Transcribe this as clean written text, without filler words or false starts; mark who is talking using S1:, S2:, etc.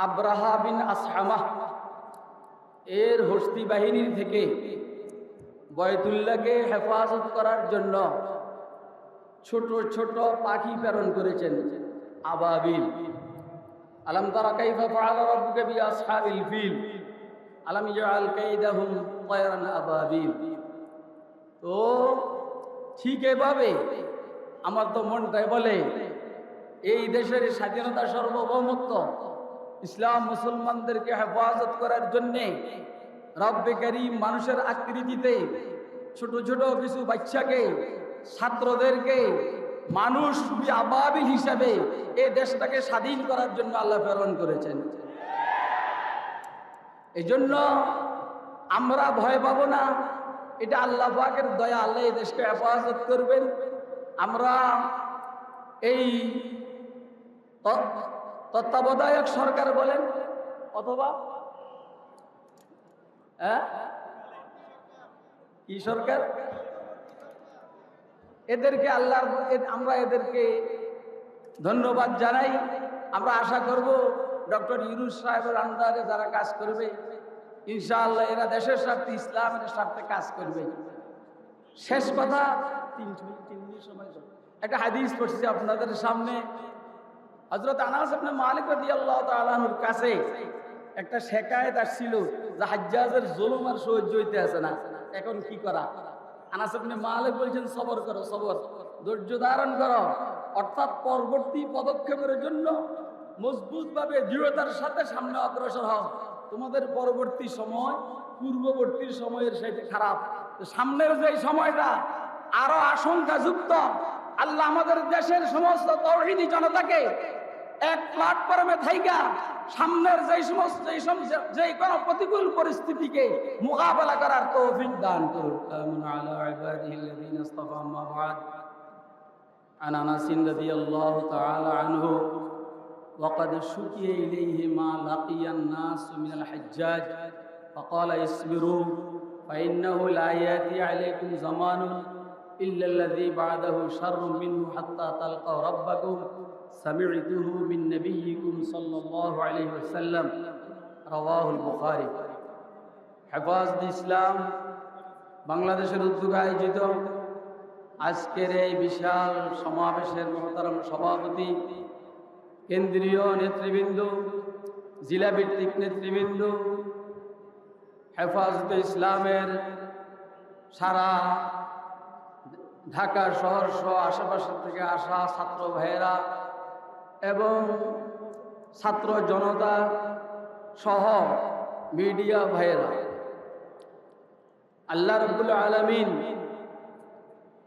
S1: আব্রাহা বিন আসহামাহ এর হস্তি বাহিনীর থেকে বায়তুল্লাহকে হেফাজত করার জন্য ছোট ছোট পাখি প্রেরণ করেছেন, আবাবিল। আলাম তারা কাইফা ফাআলা রাব্বুকা বিআসহাবিল ফিল আলাম ইয়াজআল কাইদাহুম তায়রান আবাবিল। তো ঠিক এভাবে আমার তো মনটাই বলে এই দেশের স্বাধীনতা, সার্বভৌমত্ব, ইসলাম মুসলমানদেরকে হেফাজত করার জন্যে রব্বে কারীম মানুষের আকৃতিতে ছোট ছোট কিছু বাচ্চাকে, ছাত্রদেরকে মানুষ আবাবিল হিসাবে এই দেশটাকে স্বাধীন করার জন্য আল্লাহ প্রেরণ করেছেন। এই জন্য আমরা ভয় পাবো না, এটা আল্লাহ পাকের দয়া, আল্লাহ এই দেশকে হেফাজত করবেন। আমরা এই তত্ত্বাবধায়ক সরকার বলেন অথবা কি সরকার, এদেরকে আমরা এদেরকে ধন্যবাদ জানাই। আমরা আশা করব ডক্টর ইউনূস সাহেবের আন্ডারে যারা কাজ করবে, ইনশাআল্লাহ এরা দেশের স্বার্থে, ইসলামের স্বার্থে কাজ করবে। শেষ কথা, 3 মিনিট সময়, একটা হাদিস পড়ছি আপনাদের সামনে। হযরত আনাস ইবনে মালিক রাদিয়াল্লাহু তাআলা আনহুর কাছে একটা শিকায়েত আসছিল যে হাজ্জাজের জুলুম আর সহ্য হইতে আছে না, এখন কি করা। আনাস ইবনে মালিক বলছেন, সবর করো, সবর, ধৈর্য ধারণ করো, অর্থাৎ পরবর্তী পদক্ষেপের জন্য মজবুতভাবে দৃঢ়তার সাথে সামনে অগ্রসর হও। তোমাদের পরবর্তী সময় পূর্ববর্তী সময়ের সাথে খারাপ, সামনের যে সময়টা আরো আশঙ্কাযুক্ত। আল্লাহ আমাদের দেশের সমস্ত তাওহীদি জনতাকে এক প্ল্যাটফর্মে থাইকা সামনের যে কোনো প্রতিকূল পরিস্থিতিকে মোকাবেলা করার তৌফিক দান করুন। আমিন আলা ইবাদিহিল্লাযীনা ইসতাফা। আম্মা বা'দ, আন আনাস রাদিয়াল্লাহু তাআলা আনহু وقد شكي إليه ما لقي الناس من الحجاج فقال اصبروا فإنه لا يأتي عليكم زمان إلا الذي بعده شر منه حتى تلقوا ربكم سمعته من نبيكم صلى الله عليه وسلم رواه البخاري। হেফাজত ইসলাম বাংলাদেশের উদ্যোগে আয়োজিত আজকের এই বিশাল সমাবেশের মহতারাম সভাপতি, কেন্দ্রীয় নেতৃবৃন্দ, জেলা ভিত্তিক নেতৃবৃন্দ, হেফাজতে ইসলামের সারা ঢাকা শহর সহ আশেপাশে থেকে আসা ছাত্র ভাইয়েরা এবং ছাত্র জনতা সহ মিডিয়া ভাইয়েরা, আল্লাহ রাব্বুল আলামিন